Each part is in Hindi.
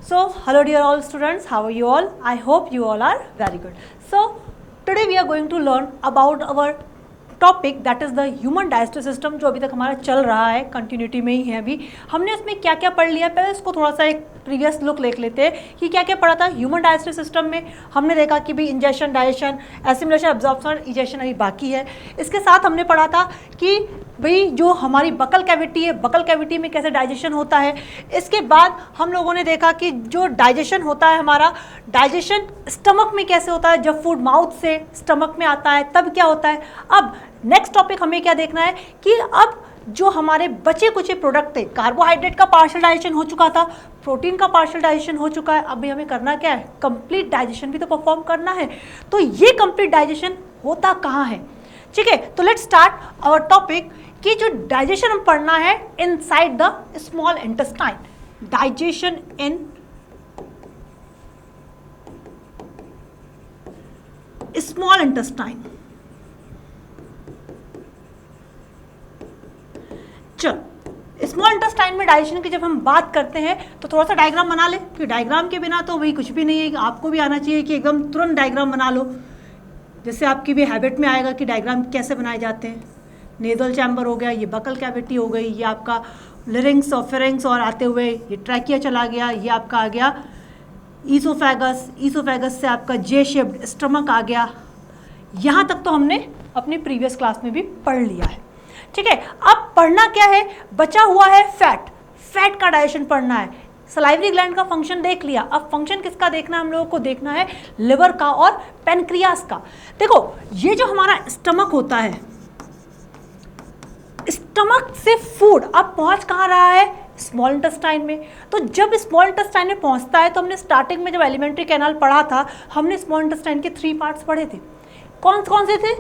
So, hello dear all students, how are you all? I hope you all are very good. So, today we are going to learn about our topic that is the human digestive system, जो अभी तक हमारा चल रहा है, कंटिन्यूटी में ही है। अभी हमने उसमें क्या क्या पढ़ लिया, पहले इसको थोड़ा सा एक प्रीवियस लुक देख लेते हैं कि क्या क्या पढ़ा था ह्यूमन डाइजेस्टिव सिस्टम में। हमने देखा कि भाई injection, digestion, assimilation, absorption, egestion अभी बाकी है। इसके साथ हमने पढ़ा था कि भाई जो हमारी बकल कैविटी है, बकल कैविटी में कैसे डाइजेशन होता है। इसके बाद हम लोगों ने देखा कि जो डाइजेशन होता है हमारा, डाइजेशन स्टमक में कैसे होता है, जब फूड माउथ से स्टमक में आता है तब क्या होता है। अब नेक्स्ट टॉपिक हमें क्या देखना है कि अब जो हमारे बचे कुछ प्रोडक्ट थे, कार्बोहाइड्रेट का पार्शियल डाइजेशन हो चुका था, प्रोटीन का पार्शियल डाइजेशन हो चुका है, अभी हमें करना क्या है, कंप्लीट डाइजेशन भी तो परफॉर्म करना है। तो ये कंप्लीट डाइजेशन होता कहाँ है, ठीक है। तो लेट्स स्टार्ट आवर टॉपिक कि जो डाइजेशन हम पढ़ना है inside the small intestine, digestion in small intestine. चलो, स्मॉल इंटेस्टाइन में डाइजेशन की जब हम बात करते हैं तो थोड़ा सा डायग्राम बना ले, क्योंकि डायग्राम के बिना तो वही कुछ भी नहीं है। आपको भी आना चाहिए कि एकदम तुरंत डायग्राम बना लो, जैसे आपकी भी हैबिट में आएगा कि डायग्राम कैसे बनाए जाते हैं। नेजल चैम्बर हो गया, ये बकल कैविटी हो गई, ये आपका लिरिंग्स और फेरिंग्स, और आते हुए ये ट्रैकिया चला गया, ये आपका आ गया ईसोफेगस, ईसोफेगस से आपका जे शेप्ड स्टमक आ गया। यहाँ तक तो हमने अपनी प्रीवियस क्लास में भी पढ़ लिया है, ठीक है। अब पढ़ना क्या है, बचा हुआ है फैट, फैट का डाइजेशन पढ़ना है। सलाइवरी ग्लैंड का फंक्शन देख लिया, अब फंक्शन किसका देखना है हम लोगों को, देखना है लिवर का और पेनक्रियास का। देखो, ये जो हमारा स्टमक होता है, स्टमक से फूड अब पहुंच कहाँ रहा है, स्मॉल इंटेस्टाइन में। तो जब स्मॉल इंटेस्टाइन में पहुंचता है तो हमने स्टार्टिंग में जब एलिमेंट्री कैनाल पढ़ा था, हमने स्मॉल इंटेस्टाइन के 3 पार्ट्स पढ़े थे। कौन कौन से थे,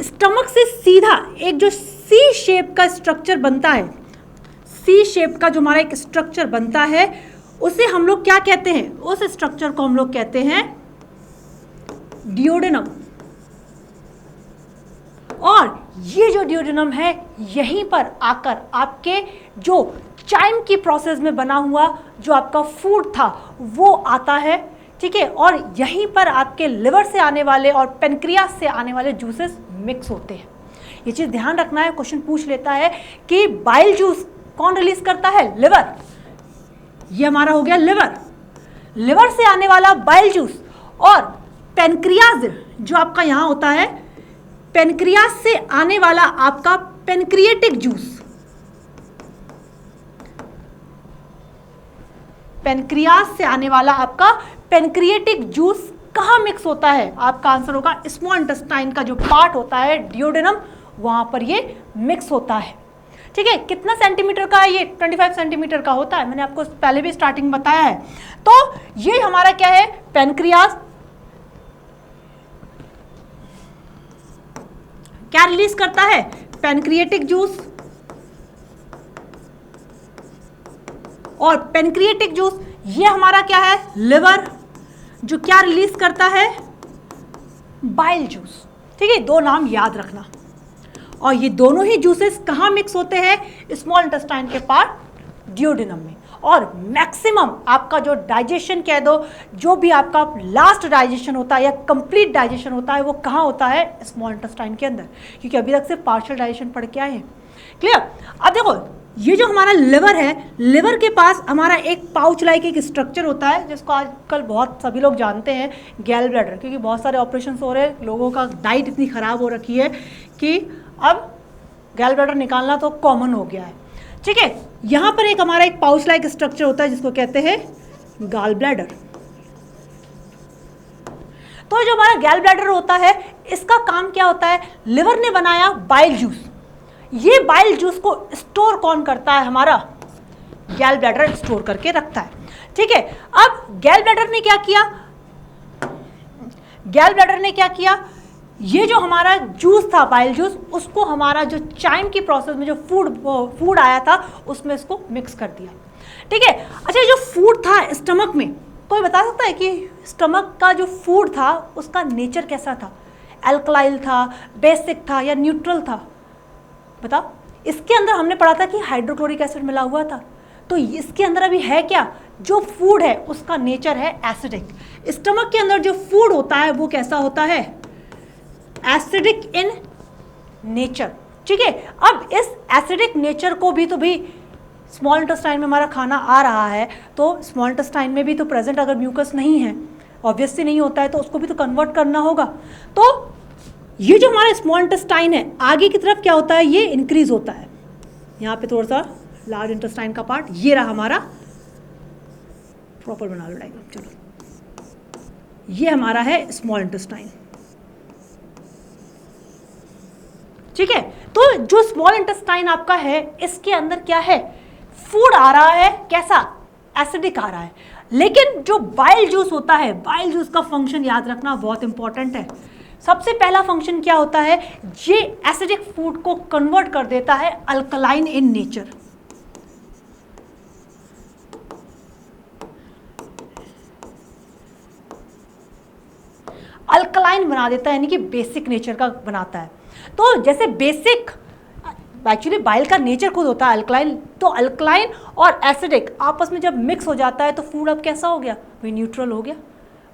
स्टमक से सीधा एक जो सी शेप का स्ट्रक्चर बनता है, सी शेप का जो हमारा एक स्ट्रक्चर बनता है, उसे हम लोग क्या कहते हैं, उस स्ट्रक्चर को हम लोग कहते हैं डियोडेनम। और ये जो डियोडेनम है, यहीं पर आकर आपके जो चाइम की प्रोसेस में बना हुआ जो आपका फूड था वो आता है, ठीक है। और यहीं पर आपके लिवर से आने वाले और पेनक्रियास से आने वाले जूसेस मिक्स होते हैं। ये चीज़ ध्यान रखना है, क्वेश्चन पूछ लेता है कि बाइल जूस कौन रिलीज करता है, लिवर। ये हमारा हो गया लिवर, लिवर से आने वाला बाइल जूस, और पेनक्रियास जो आपका यहाँ होता है, पेनक्रियास से आने वाला आपका पेनक्रिएटिक जूस, पेनक्रियास से आने वाला आपका पेनक्रिएटिक जूस कहाँ मिक्स होता है, आपका आंसर होगा स्मॉल इंटेस्टाइन का जो पार्ट होता है डियोडेनम, वहां पर ये मिक्स होता है, ठीक है। कितना सेंटीमीटर का है ये, 25 सेंटीमीटर का होता है, मैंने आपको पहले भी स्टार्टिंग बताया है। तो ये हमारा क्या है, पेनक्रियास क्या रिलीज करता है, पेनक्रिएटिक जूस, और पेनक्रिएटिक जूस ये हमारा क्या है, लिवर, जो क्या रिलीज करता है, बाइल जूस, ठीक है। 2 नाम याद रखना। और ये दोनों ही जूसेस कहाँ मिक्स होते हैं, स्मॉल इंटेस्टाइन के पार्ट डियोडेनम में। और मैक्सिमम आपका जो डाइजेशन कह दो, जो भी आपका लास्ट डाइजेशन होता है या कंप्लीट डाइजेशन होता है, वो कहाँ होता है, स्मॉल इंटेस्टाइन के अंदर, क्योंकि अभी तक सिर्फ पार्शियल डाइजेशन पढ़ के आए हैं। क्लियर। अब देखो, ये जो हमारा लिवर है, लिवर के पास हमारा एक पाउच लाइक एक स्ट्रक्चर होता है, जिसको आजकल बहुत सभी लोग जानते हैं गैल ब्लैडर, क्योंकि बहुत सारे ऑपरेशन हो रहे हैं, लोगों का डाइट इतनी ख़राब हो रखी है कि अब गैल ब्लैडर निकालना तो कॉमन हो गया है, ठीक है। यहाँ पर एक हमारा एक पाउच लाइक स्ट्रक्चर होता है जिसको कहते हैं गॉल ब्लैडर। तो जो हमारा गैल ब्लैडर होता है, इसका काम क्या होता है, लिवर ने बनाया बाइल जूस, ये बाइल जूस को स्टोर कौन करता है, हमारा गैल ब्लैडर स्टोर करके रखता है, ठीक है। अब गैल ब्लैडर ने क्या किया, गैल ब्लैडर ने क्या किया, ये जो हमारा जूस था बाइल जूस, उसको हमारा जो चाइम की प्रोसेस में जो फूड आया था उसमें इसको मिक्स कर दिया, ठीक है। अच्छा, जो फूड था स्टमक में, कोई बता सकता है कि स्टमक का जो फूड था उसका नेचर कैसा था, एल्कलाइल था, बेसिक था या न्यूट्रल था, बताओ। इसके अंदर हमने पढ़ा था कि हाइड्रोक्लोरिक एसिड मिला हुआ था, तो इसके अंदर अभी है क्या, जो फूड है उसका नेचर है एसिडिक। स्टमक के अंदर जो फूड होता है वो कैसा होता है, एसिडिक इन नेचर, ठीक है। अब इस एसिडिक नेचर को भी तो भी स्मॉल इंटेस्टाइन में हमारा खाना आ रहा है, तो स्मॉल इंटेस्टाइन में भी तो प्रेजेंट अगर म्यूकस नहीं है, ऑब्वियसली नहीं होता है, तो उसको भी तो कन्वर्ट करना होगा। तो ये जो हमारा स्मॉल इंटेस्टाइन है आगे की तरफ क्या होता है, ये इंक्रीज होता है। यहाँ पे थोड़ा सा लार्ज इंटेस्टाइन का पार्ट, ये रहा हमारा, प्रॉपर बना लो डायग्राम, चलो ये हमारा है स्मॉल इंटेस्टाइन, ठीक है। तो जो स्मॉल इंटेस्टाइन आपका है इसके अंदर क्या है, फूड आ रहा है, कैसा, एसिडिक आ रहा है। लेकिन जो बाइल जूस होता है, बाइल जूस का फंक्शन याद रखना बहुत इंपॉर्टेंट है। सबसे पहला फंक्शन क्या होता है, ये एसिडिक फूड को कन्वर्ट कर देता है अल्कलाइन इन नेचर। अल्कलाइन बना देता है, यानी कि बेसिक नेचर का बनाता है। तो जैसे बेसिक, एक्चुअली बाइल का नेचर खुद होता है अल्कलाइन, तो अल्कलाइन और एसिडिक आपस में जब मिक्स हो जाता है तो फूड अब कैसा हो गया, वही न्यूट्रल हो गया।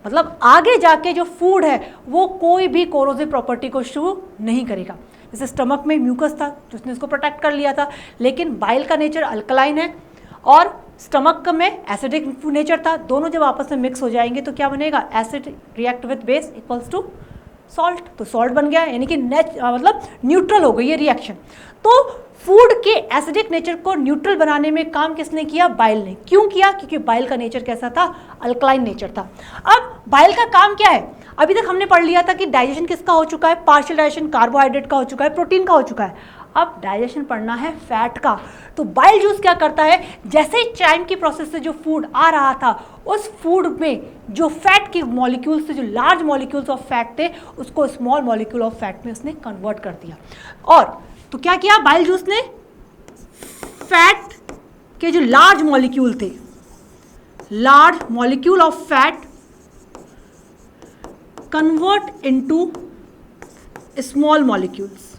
मतलब आगे जाके जो फूड है वो कोई भी कोरोसिव प्रॉपर्टी को शो नहीं करेगा। जैसे स्टमक में म्यूकस था जिसने इसको प्रोटेक्ट कर लिया था, लेकिन बाइल का नेचर अल्कलाइन है और स्टमक में एसिडिक नेचर था, दोनों जब आपस में मिक्स हो जाएंगे तो क्या बनेगा, acid react with base equals to salt, तो सॉल्ट बन गया, यानी कि मतलब न्यूट्रल हो गई ये रिएक्शन। तो फूड के एसिडिक नेचर को न्यूट्रल बनाने में काम किसने किया, बाइल ने। क्यों किया, क्योंकि बाइल का नेचर कैसा था, अल्कलाइन नेचर था। अब बाइल का काम क्या है, अभी तक हमने पढ़ लिया था कि डाइजेशन किसका हो चुका है, पार्शियल डाइजेशन कार्बोहाइड्रेट का हो चुका है, प्रोटीन का हो चुका है। अब डाइजेशन पढ़ना है फैट का। तो बाइल जूस क्या करता है, जैसे ही टाइम की प्रोसेस से जो फूड आ रहा था उस फूड में जो फैट के मॉलिक्यूल्स थे, जो लार्ज मॉलिक्यूल्स ऑफ फैट थे, उसको स्मॉल मॉलिक्यूल ऑफ फैट में उसने कन्वर्ट कर दिया। और तो क्या किया बाइल जूस ने, फैट के जो लार्ज मॉलिक्यूल थे, large molecule of fat convert into small molecules,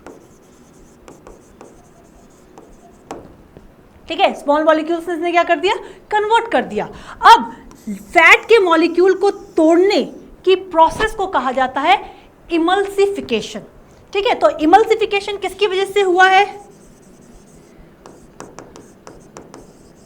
ठीक है। स्मॉल मॉलिक्यूल्स ने इसने क्या कर दिया, कन्वर्ट कर दिया। अब फैट के मॉलिक्यूल को तोड़ने की प्रोसेस को कहा जाता है इमल्सिफिकेशन, ठीक है। तो इमल्सिफिकेशन किसकी वजह से हुआ है,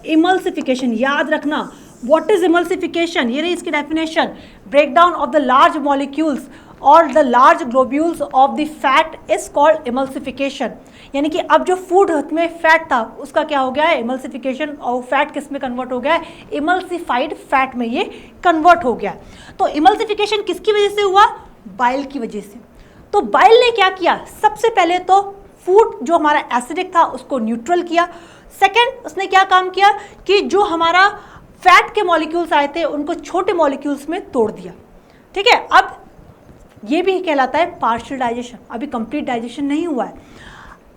इमल्सिफिकेशन याद रखना, व्हाट इज इमल्सिफिकेशन, ये रही इसकी definition, breakdown of the large molecules और the large globules of the fat is called emulsification. यानी कि अब जो फूड में फैट था उसका क्या हो गया है, इमल्सिफिकेशन, और फैट किस में कन्वर्ट हो गया है, इमल्सिफाइड फैट में ये कन्वर्ट हो गया। तो इमल्सिफिकेशन किसकी वजह से हुआ, बाइल की वजह से। तो बाइल ने क्या किया, सबसे पहले तो फूड जो हमारा एसिडिक था उसको न्यूट्रल किया। सेकेंड उसने क्या काम किया कि जो हमारा फैट के मॉलिक्यूल्स आए थे उनको छोटे मॉलिक्यूल्स में तोड़ दिया, ठीक है। अब ये भी कहलाता है पार्शियल डाइजेशन, अभी कंप्लीट डाइजेशन नहीं हुआ है।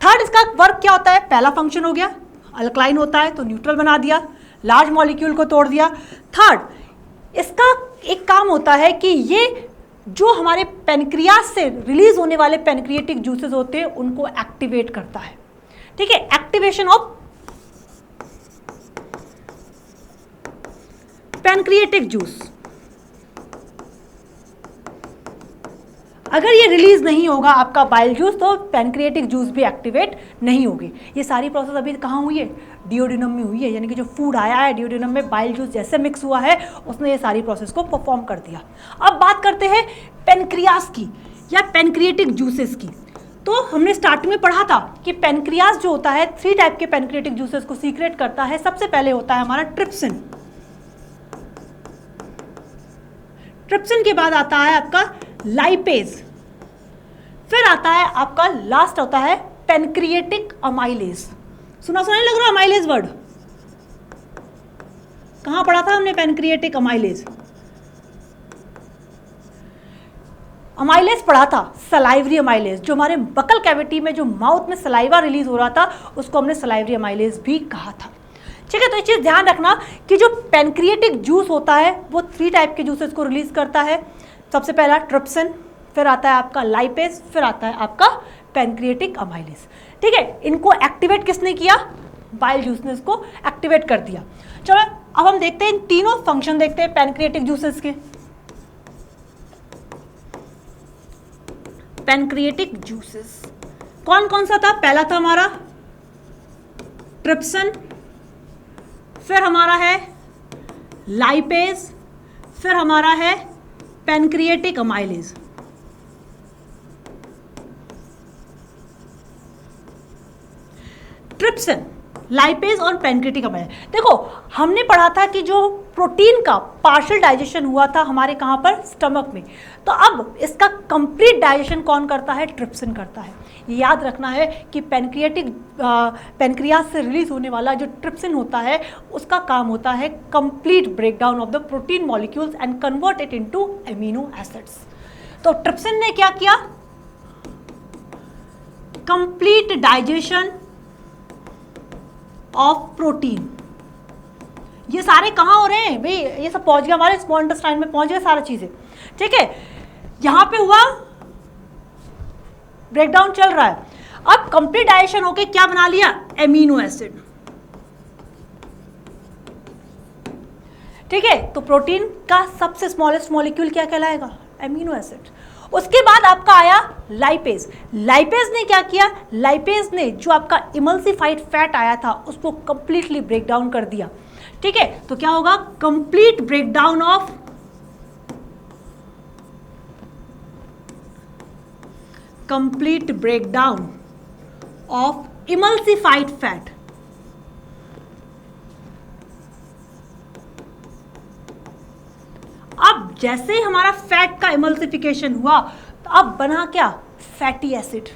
थर्ड इसका वर्क क्या होता है, पहला फंक्शन हो गया, अल्कलाइन होता है तो न्यूट्रल बना दिया, लार्ज मॉलिक्यूल को तोड़ दिया। थर्ड इसका एक काम होता है कि ये जो हमारे पेनक्रियास से रिलीज होने वाले पेनक्रिएटिक जूसेस होते हैं उनको एक्टिवेट करता है, ठीक है। एक्टिवेशन ऑफ पेनक्रिएटिक जूस, अगर ये रिलीज नहीं होगा आपका बाइल जूस तो पेनक्रिएटिक जूस भी एक्टिवेट नहीं होगी। ये सारी प्रोसेस अभी कहाँ हुई है, डिओडिनम में हुई है, यानी कि जो फूड आया है डिओडिनम में बाइल जूस जैसे मिक्स हुआ है उसने ये सारी प्रोसेस को परफॉर्म कर दिया। अब बात करते हैं पेनक्रियास की या पेनक्रिएटिक जूसेस की। तो हमने स्टार्टिंग में पढ़ा था कि पेनक्रियास जो होता है 3 टाइप के पेनक्रिएटिक जूसेस को सीक्रेट करता है। सबसे पहले होता है हमारा ट्रिप्सिन, ट्रिप्सिन के बाद आता है आपका लाइपेज, फिर आता है आपका लास्ट होता है पेनक्रिएटिक अमाइलेज। सुना सुना नहीं लग रहा अमाइलेज वर्ड, कहां पढ़ा था हमने पेनक्रिएटिक अमाइलेज, अमाइलेज पढ़ा था, सलाइवरी अमाइलेज, जो हमारे बकल कैविटी में जो माउथ में सलाइवा रिलीज हो रहा था उसको हमने सलाइवरी अमाइलेज भी कहा था, ठीक है। तो ये चीज़ ध्यान रखना कि जो पेनक्रिएटिक जूस होता है वो 3 टाइप के जूसेस को रिलीज करता है। सबसे पहला ट्रिप्सिन, फिर आता है आपका लाइपेज, फिर आता है आपका पेनक्रिएटिक अमाइलेज, ठीक है। इनको एक्टिवेट किसने किया, बाइल जूस ने इसको एक्टिवेट कर दिया। चलो अब हम देखते हैं इन तीनों फंक्शन देखते हैं पैनक्रियाटिक जूसेस के। पैनक्रियाटिक जूसेस कौन कौन सा था? पहला था हमारा ट्रिप्सिन, फिर हमारा है लाइपेज, फिर हमारा है पैनक्रियाटिक अमाइलेज। ट्रिप्सिन, लाइपेज और पैनक्रियाटिक अमाइलेज। देखो हमने पढ़ा था कि जो प्रोटीन का पार्शियल डाइजेशन हुआ था हमारे कहाँ पर? स्टमक में। तो अब इसका कंप्लीट डाइजेशन कौन करता है? ट्रिप्सिन करता है। ये याद रखना है कि पैनक्रियाज से रिलीज होने वाला जो ट्रिप्सिन होता है उसका काम होता है complete breakdown of the protein molecules and convert it into amino acids. तो ट्रिप्सिन ने क्या किया? Complete digestion of protein. ये सारे कहाँ हो रहे हैं भाई? ये सब पहुंच गया हमारे स्मॉल इंटेस्टाइन में, पहुंच गया सारा चीजें, ठीक है। यहां पे हुआ ब्रेकडाउन चल रहा है। अब कंप्लीट डाइजेशन होके क्या बना लिया? एमिनो एसिड, ठीक है। तो प्रोटीन का सबसे स्मॉलेस्ट मॉलिक्यूल क्या कहलाएगा? Amino acid. उसके बाद आपका आया लाइपेज। लाइपेज ने क्या किया? लाइपेज ने जो आपका इमल्सिफाइड फैट आया था उसको कंप्लीटली ब्रेक डाउन कर दिया, ठीक है। तो क्या होगा? Complete breakdown of emulsified fat. अब जैसे ही हमारा फैट का इमल्सिफिकेशन हुआ तो अब बना क्या? Fatty acid.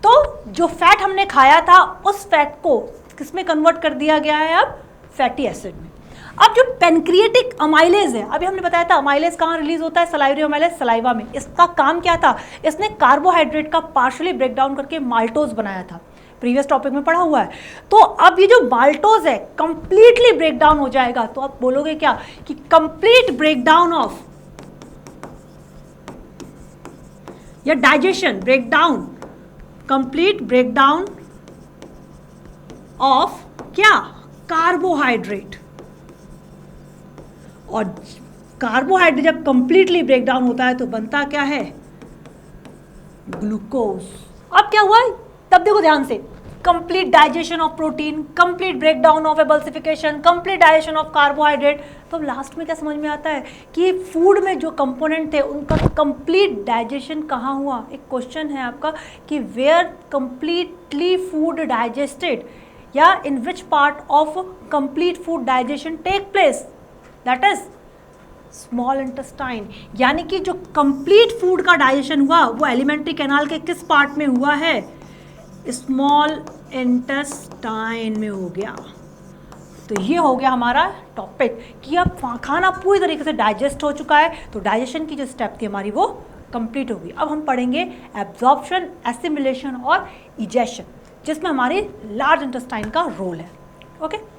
तो जो फैट हमने खाया था उस फैट को किसमें कन्वर्ट कर दिया गया है? अब फैटी एसिड में। अब जो पैनक्रियाटिक अमाइलेज है, अभी हमने बताया था अमाइलेज कहाँ रिलीज होता है? सलाइवरी अमाइलेज, सलाइवा में। इसका काम क्या था? इसने कार्बोहाइड्रेट का पार्शियली ब्रेक डाउन करके माल्टोज बनाया था, प्रीवियस टॉपिक में पढ़ा हुआ है। तो अब ये जो माल्टोज है कंप्लीटली ब्रेक डाउन हो जाएगा। तो आप बोलोगे क्या? कि कंप्लीट ब्रेकडाउन ऑफ या digestion, breakdown, complete breakdown of क्या? कार्बोहाइड्रेट। और कार्बोहाइड्रेट जब कंप्लीटली ब्रेकडाउन होता है तो बनता क्या है? ग्लूकोज। अब क्या हुआ? तब देखो ध्यान से, complete digestion of protein, complete breakdown of emulsification, complete digestion of carbohydrate. तो लास्ट में क्या समझ में आता है? कि फूड में जो कंपोनेंट थे उनका कंप्लीट डाइजेशन कहाँ हुआ? एक क्वेश्चन है आपका कि वेयर कंप्लीटली फूड डाइजेस्टेड, या in which part of complete food digestion take place? That is small intestine. यानी कि जो कंप्लीट फूड का डाइजेशन हुआ वो एलिमेंट्री कैनाल के किस पार्ट में हुआ है? स्मॉल इंटेस्टाइन में हो गया। तो ये हो गया हमारा टॉपिक कि अब खाना पूरी तरीके से डाइजेस्ट हो चुका है। तो डाइजेशन की जो स्टेप थी हमारी वो कंप्लीट होगी। अब हम पढ़ेंगे एब्जॉर्प्शन, एसिमिलेशन और इजेशन, जिसमें हमारी लार्ज इंटेस्टाइन का रोल है। ओके।